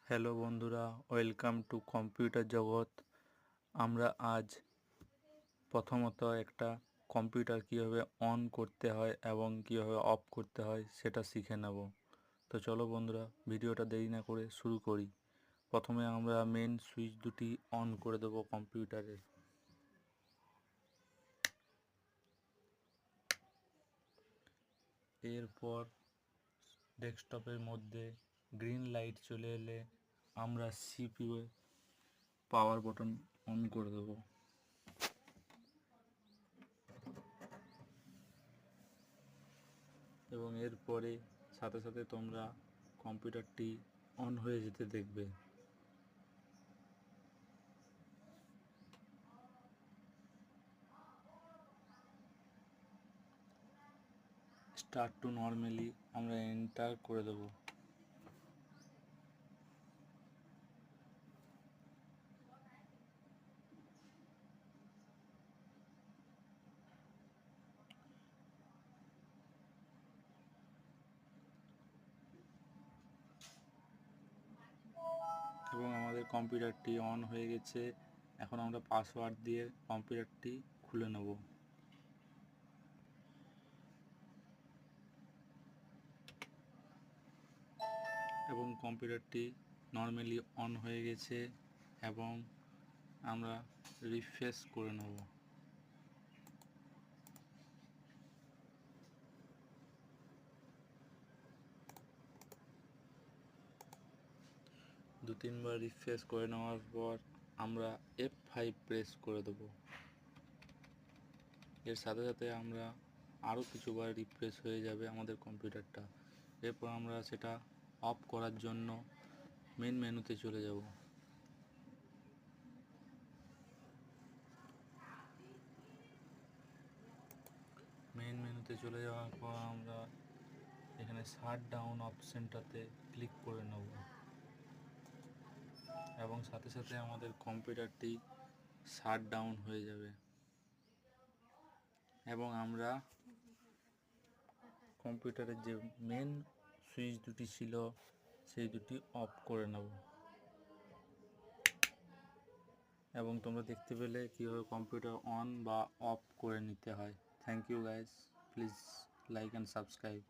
Hello বন্ধুরা, welcome to computer জগৎ। আমরা আজ প্রথমত একটা কম্পিউটার কীভাবে অন করতে হয় এবং কীভাবে অফ করতে হয় সেটা শিখে নেব। তো চলো বন্ধুরা, ভিডিওটা দেরি না করে শুরু করি। প্রথমে আমরা মেন সুইচ দুটি অন করে দেবো কম্পিউটারের। এরপর ডেস্কটপের মধ্যে গ্রিন লাইট চলে এলে আমরা সিপিইউ পাওয়ার বাটন অন করে দেবো। এবং এরপরে সাথে সাথে তোমরা কম্পিউটারটি অন হয়ে যেতে দেখবে। স্টার্ট টু নর্মালি আমরা এন্টার করে দেব। এবং আমাদের কম্পিউটারটি অন হয়ে গেছে। এখন আমরা পাসওয়ার্ড দিয়ে কম্পিউটারটি খুলে নেব। এবং কম্পিউটারটি নর্মালি অন হয়ে গেছে এবং আমরা রিফ্রেশ করে নেব। দু তিনবার রিফ্রেশ করে নেওয়ার পর আমরা F5 প্রেস করে দেব। এর সাথে সাথে আমরা আরও কিছুবার রিফ্রেশ হয়ে যাবে আমাদের কম্পিউটারটা। এরপর আমরা সেটা অফ করার জন্য মেন মেনুতে চলে যাব। মেন মেনুতে চলে যাওয়ার পর আমরা এখানে শাট ডাউন অপশানটাতে ক্লিক করে নেব এবং সাথে সাথে আমাদের কম্পিউটারটি শাট ডাউন হয়ে যাবে এবং আমরা কম্পিউটারের যে মেন সুইচ দুটি ছিল সেই দুটি অফ করে নেব। এবং তোমরা দেখতে পেলে কীভাবে কম্পিউটার অন বা অফ করে নিতে হয়। Thank you guys, please like and subscribe.